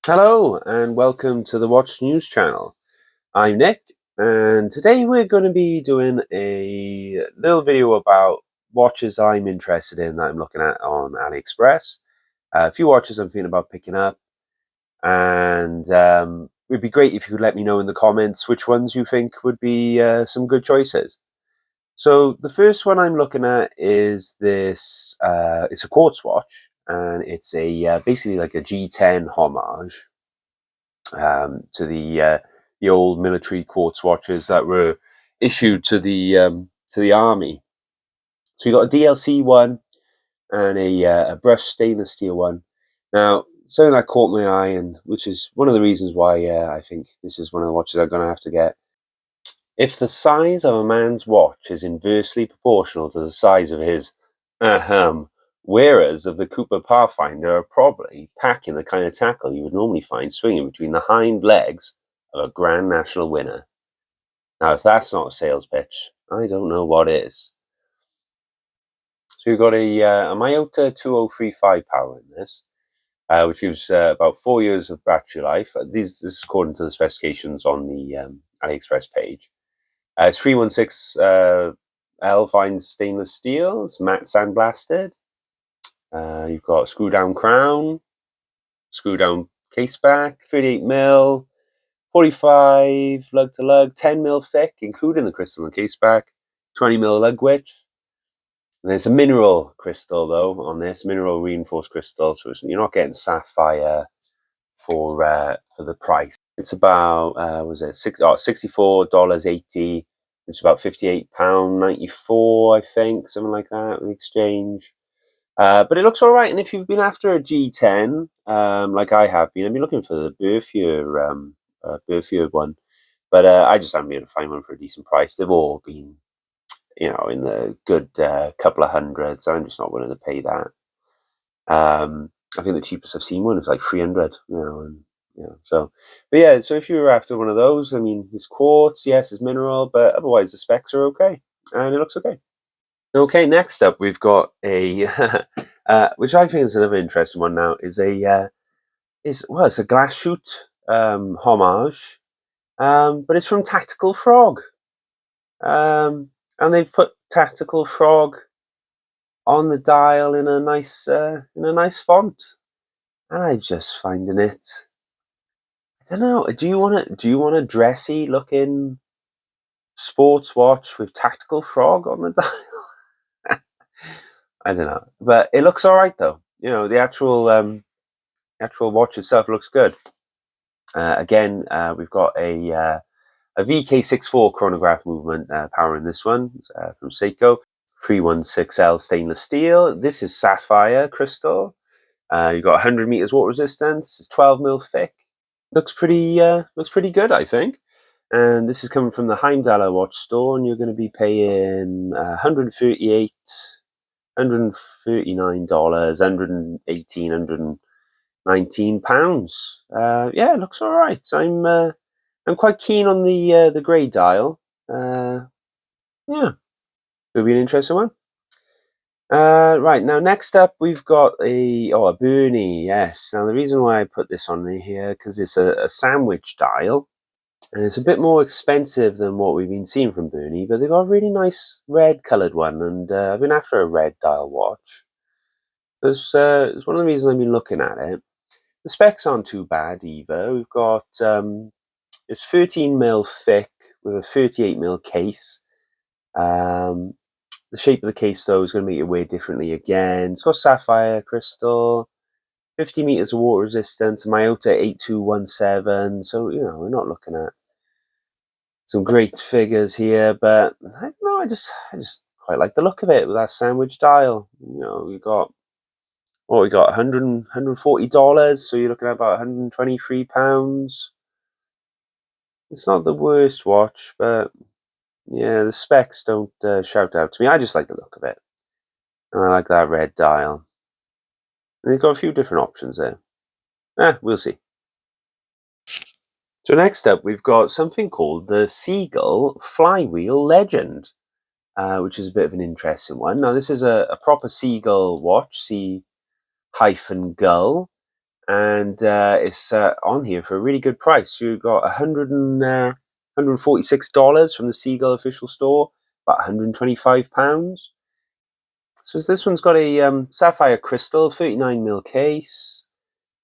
Hello and welcome to the Watch News channel. I'm Nick and today we're going to be doing a little video about watches I'm interested in that I'm looking at on Aliexpress. A few watches I'm thinking about picking up, and it'd be great if you could let me know in the comments which ones you think would be some good choices. So the first one I'm looking at is this, it's a quartz watch, and it's a basically like a G10 homage to the old military quartz watches that were issued to the army. So you got a DLC one and a brushed stainless steel one. Now, something that caught my eye, and which is one of the reasons why I think this is one of the watches I'm going to have to get. If the size of a man's watch is inversely proportional to the size of his wearers of the Cooper Pathfinder are probably packing the kind of tackle you would normally find swinging between the hind legs of a Grand National winner. Now, if that's not a sales pitch, I don't know what is. So you've got a MIYOTA 2035 power in this, which gives about 4 years of battery life. This is according to the specifications on the AliExpress page. It's 316 L fine stainless steel. It's matte sandblasted. You've got a screw down crown, screw down case back, 38mm, 45 lug to lug, 10mm thick, including the crystal and case back, 20mm lug width. And there's a mineral crystal though on this, mineral reinforced crystal, so you're not getting sapphire for the price. It's about was it $64.80. It's about £58.94, I think, something like that with exchange. But it looks all right, and if you've been after a G10, like I have been, I've been looking for the Berthier one, but I just haven't been able to find one for a decent price. They've all been, in the good couple of hundreds. I'm just not willing to pay that. I think the cheapest I've seen one is like 300, so, but yeah, so if you were after one of those, I mean, it's quartz, yes, it's mineral, but otherwise the specs are okay, and it looks okay. Okay, next up we've got a, which I think is another interesting one now, is it's a glass shoot homage, but it's from Tactical Frog, and they've put Tactical Frog on the dial in a nice font, and I'm just finding it. I don't know. Do you want a dressy looking sports watch with Tactical Frog on the dial? I don't know, but it looks all right though. The actual watch itself looks good. Again, we've got a VK64 chronograph movement power in this one from Seiko. 316L stainless steel. This is sapphire crystal. You've got 100 meters water resistance. It's 12mm thick. Looks pretty good, I think. And this is coming from the Heimdallr watch store, and you're going to be paying $138, $139, $118, £119. Yeah, it looks all right. I'm quite keen on the grey dial. Yeah, it'll be an interesting one. Right, now next up we've got a Berny, yes. Now the reason why I put this on here, because it's a sandwich dial, and it's a bit more expensive than what we've been seeing from Berny, but they've got a really nice red coloured one, and I've been after a red dial watch. It's one of the reasons I've been looking at it. The specs aren't too bad either. We've got, it's 13mm thick with a 38mm case. The shape of the case, though, is going to make it weigh differently again. It's got sapphire crystal, 50 meters of water resistance, MIYOTA 8217. So, we're not looking at some great figures here, but I don't know. I just quite like the look of it with that sandwich dial. We got $140. So you're looking at about £123. It's not the worst watch, but yeah, the specs don't shout out to me. I just like the look of it. And I like that red dial. And they've got a few different options there. We'll see. So next up, we've got something called the Sea-gul Flywheel Legend, which is a bit of an interesting one. Now, this is a proper Sea-gul watch, Sea-gull. and it's on here for a really good price. You got $146 from the Sea-gul official store, about £125. So this one's got a sapphire crystal 39mm case.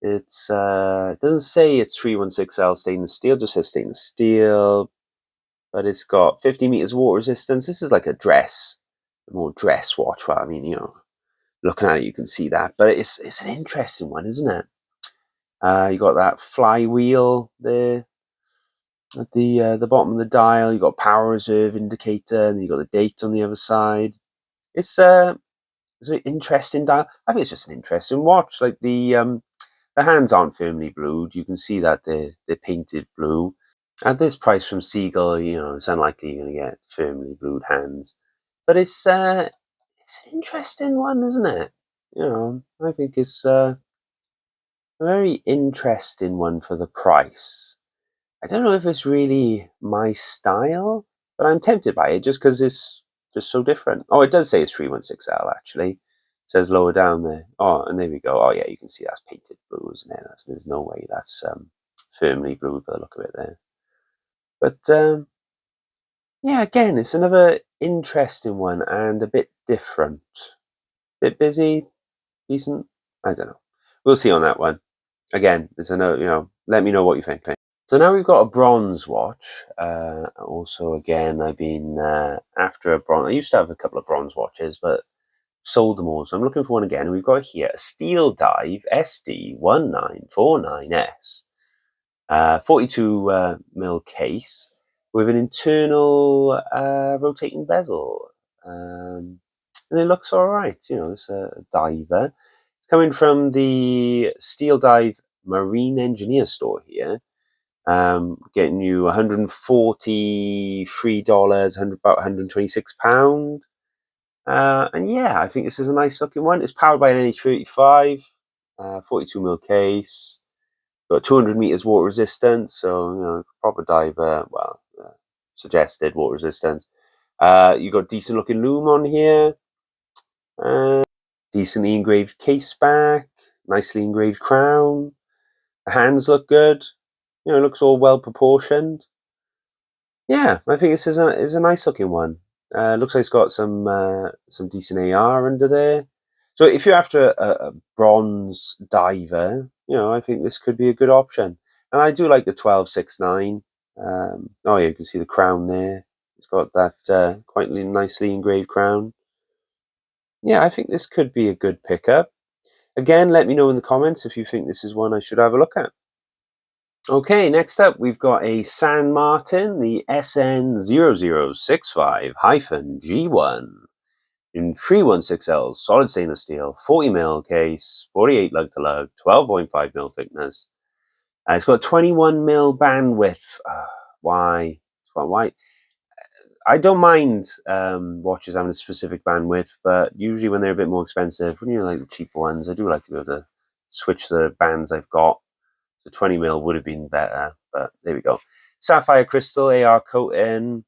It's it doesn't say it's 316L stainless steel, just says stainless steel, but it's got 50 meters water resistance. This is like a more dress watch. Well, I mean, you know, looking at it, you can see that, but it's an interesting one, isn't it? You got that flywheel there at the bottom of the dial. You got power reserve indicator, and you got the date on the other side. It's an interesting dial. I think it's just an interesting watch. Like the hands aren't firmly blued. You can see that they're painted blue. At this price from Sea-gul, you know, it's unlikely you're going to get firmly blued hands. But it's an interesting one, isn't it? You know, I think it's a very interesting one for the price. I don't know if it's really my style, but I'm tempted by it just because it's just so different. Oh, it does say it's 316L actually. It says lower down there. Oh, and there we go. Oh yeah, you can see that's painted blue, isn't it? There's no way that's firmly blue by the look of it there. But yeah, again, it's another interesting one and a bit different. Bit busy, decent. I don't know. We'll see on that one. Again, there's another. You know, let me know what you think. So now we've got a bronze watch. Also, again, I've been after a bronze. I used to have a couple of bronze watches, but sold them all. So I'm looking for one again. And we've got here a Steeldive SD1949S, 42mm case with an internal rotating bezel. And it looks all right. You know, it's a diver. It's coming from the Steeldive Marine Engineer store here. Getting you $143, about £126. And yeah, I think this is a nice looking one. It's powered by an NH35, 42mm case, got 200 meters water resistance, so you know, proper diver. Well, suggested water resistance. You got decent looking loom on here, decently engraved case back, nicely engraved crown. The hands look good. You know, it looks all well proportioned. Yeah, I think this is a nice looking one. Looks like it's got some decent AR under there. So if you're after a bronze diver, you know, I think this could be a good option. And I do like the 1269. Oh yeah, you can see the crown there. It's got that quite nicely engraved crown. Yeah, I think this could be a good pickup. Again, let me know in the comments if you think this is one I should have a look at. Okay, next up we've got a San Martin, the SN0065-G1 in 316L solid stainless steel, 40mm case, 48 lug to lug, 12.5mm thickness. It's got 21mm bandwidth. Why? Why? I don't mind watches having a specific bandwidth, but usually when they're a bit more expensive, when you like the cheaper ones, I do like to be able to switch the bands I've got. So 20mm would have been better, but there we go. Sapphire crystal, AR coating,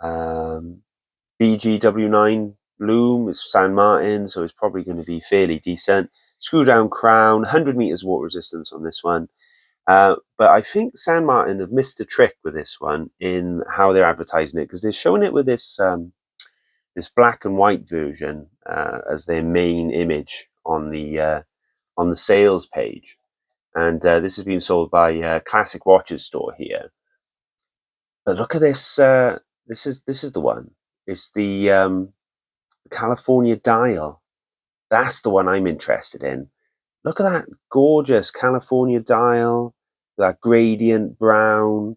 BGW9 loom. It's San Martin, so it's probably going to be fairly decent. Screw down crown, 100 meters water resistance on this one. But I think San Martin have missed a trick with this one in how they're advertising it, because they're showing it with this this black and white version as their main image on the sales page. And this has been sold by Classic Watches store here. But look at this. This is the one. It's the California dial. That's the one I'm interested in. Look at that gorgeous California dial. That gradient brown.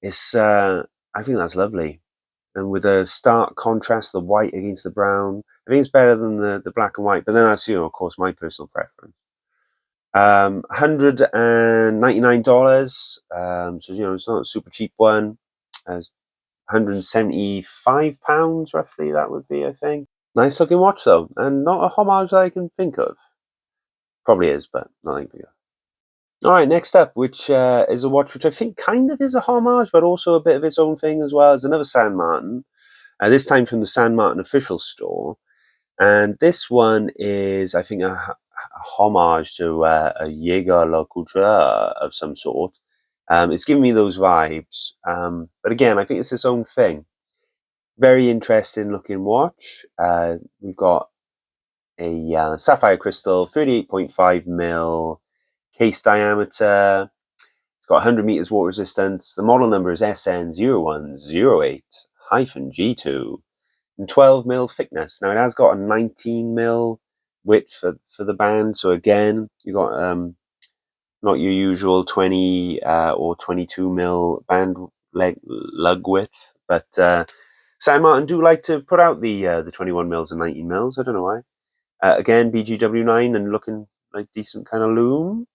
It's I think that's lovely. And with a stark contrast, the white against the brown. I think it's better than the black and white. But then that's, you know, of course, my personal preference. $199. So you know, it's not a super cheap one. It's £175 roughly. That would be, I think. Nice looking watch though, and not a homage that I can think of. Probably is, but nothing bigger. All right, next up, which is a watch which I think kind of is a homage, but also a bit of its own thing as well. Is another San Martin. This time from the San Martin official store, and this one is, I think, a homage to a Jaeger Culture of some sort. It's giving me those vibes. But again, I think it's its own thing. Very interesting looking watch. We've got a sapphire crystal, 38.5mm case diameter. It's got 100 meters water resistance. The model number is SN0108-G2 and 12mm thickness. Now it has got a 19mm width for the band. So again, you got not your usual 20 or 22mm band lug width, but San Martin do like to put out the 21mm and 19mm. I don't know why. Again, BGW9 and looking like decent kind of loom.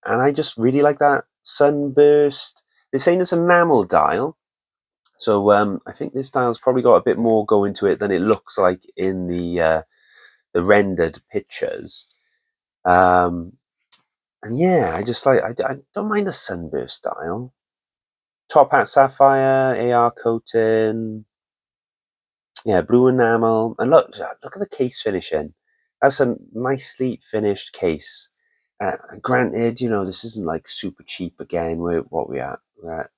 And I just really like that sunburst. They're saying it's an enamel dial. So I think this dial's probably got a bit more going to it than it looks like in the rendered pictures. And yeah, I just like, I don't mind a sunburst dial. Top hat sapphire, AR coating. Yeah, blue enamel. And look at the case finishing. That's a nicely finished case. Granted, you know, this isn't like super cheap again. What we at? We're at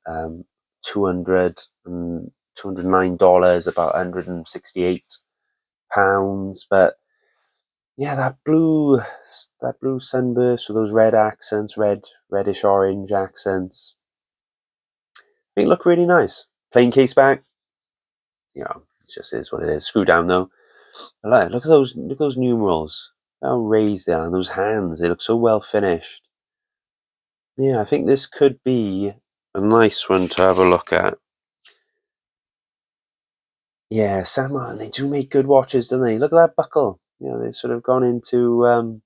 $209, about £168. But yeah, that blue sunburst with those red accents, reddish orange accents. They look really nice. Plain case back. You know, it just is what it is. Screw down though. I like it. Look at those numerals. How raised they are, and those hands. They look so well finished. Yeah, I think this could be a nice one to have a look at. Yeah, San Martin, they do make good watches, don't they? Look at that buckle. You know, they've sort of gone into,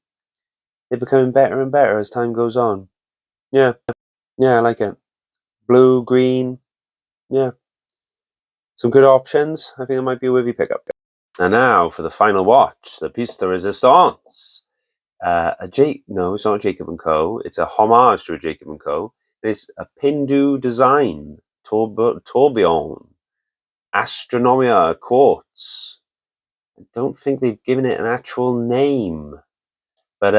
they're becoming better and better as time goes on. Yeah, yeah, I like it. Blue, green, yeah. Some good options. I think it might be a worthy pickup. And now for the final watch, the piece de resistance. No, it's not a Jacob&Co. It's a homage to a Jacob&Co. It's a Pindu design, tourbillon, Astronomia Quartz. I don't think they've given it an actual name, but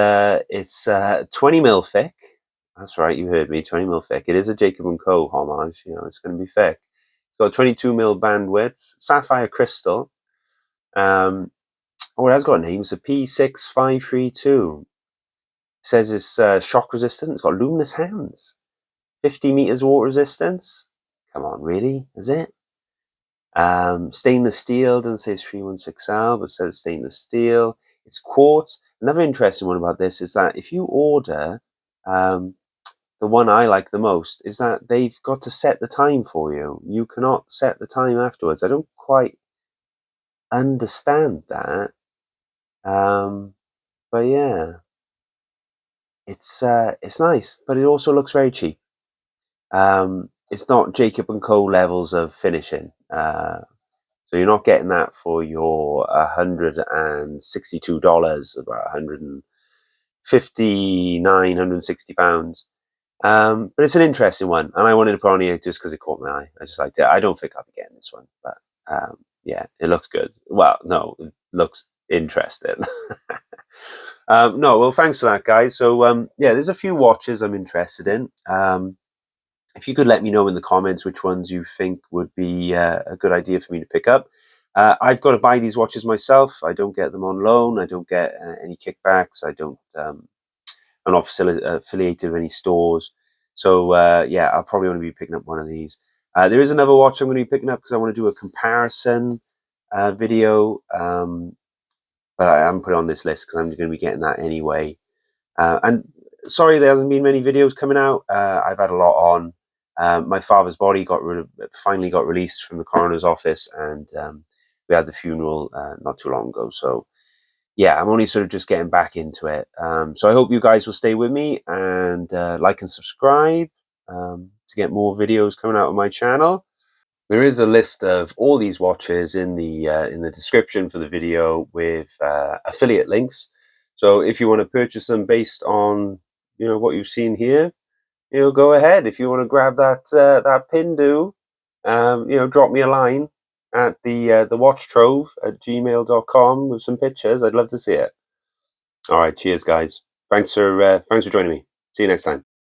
it's 20mm thick. That's right, you heard me, 20mm thick. It is a Jacob&Co homage, you know, it's going to be thick. It's got 22mm bandwidth, sapphire crystal. Oh, it has got a name. It's a P6532. It says it's shock resistant. It's got luminous hands. 50 meters water resistance. Come on, really? Is it? Stainless steel. Doesn't say it's 316L, but it says stainless steel. It's quartz. Another interesting one about this is that if you order, the one I like the most is that they've got to set the time for you. You cannot set the time afterwards. I don't quite understand that. But yeah, it's nice, but it also looks very cheap. It's not Jacob&Co levels of finishing, so you're not getting that for your $162, about £159, £160. But it's an interesting one, and I wanted to put on here just because it caught my eye. I just liked it. I don't think I'll be getting this one, but yeah, it looks good. Well, no, it looks interesting. No, well, thanks for that, guys. So yeah, there's a few watches I'm interested in. If you could let me know in the comments which ones you think would be a good idea for me to pick up. I've got to buy these watches myself. I don't get them on loan. I don't get any kickbacks. I don't. I'm not affiliated with any stores. So yeah, I'll probably want to be picking up one of these. There is another watch I'm going to be picking up because I want to do a comparison video. But I haven't put it on this list because I'm going to be getting that anyway. And sorry, there hasn't been many videos coming out. I've had a lot on. My father's body finally got released from the coroner's office, and we had the funeral not too long ago. So yeah, I'm only sort of just getting back into it. So I hope you guys will stay with me and like and subscribe to get more videos coming out of my channel. There is a list of all these watches in the description for the video with affiliate links. So if you want to purchase them based on what you've seen here, go ahead. If you want to grab that Pindu, drop me a line at the watchtrove@gmail.com with some pictures. I'd love to see it. All right, cheers, guys. Thanks for joining me. See you next time.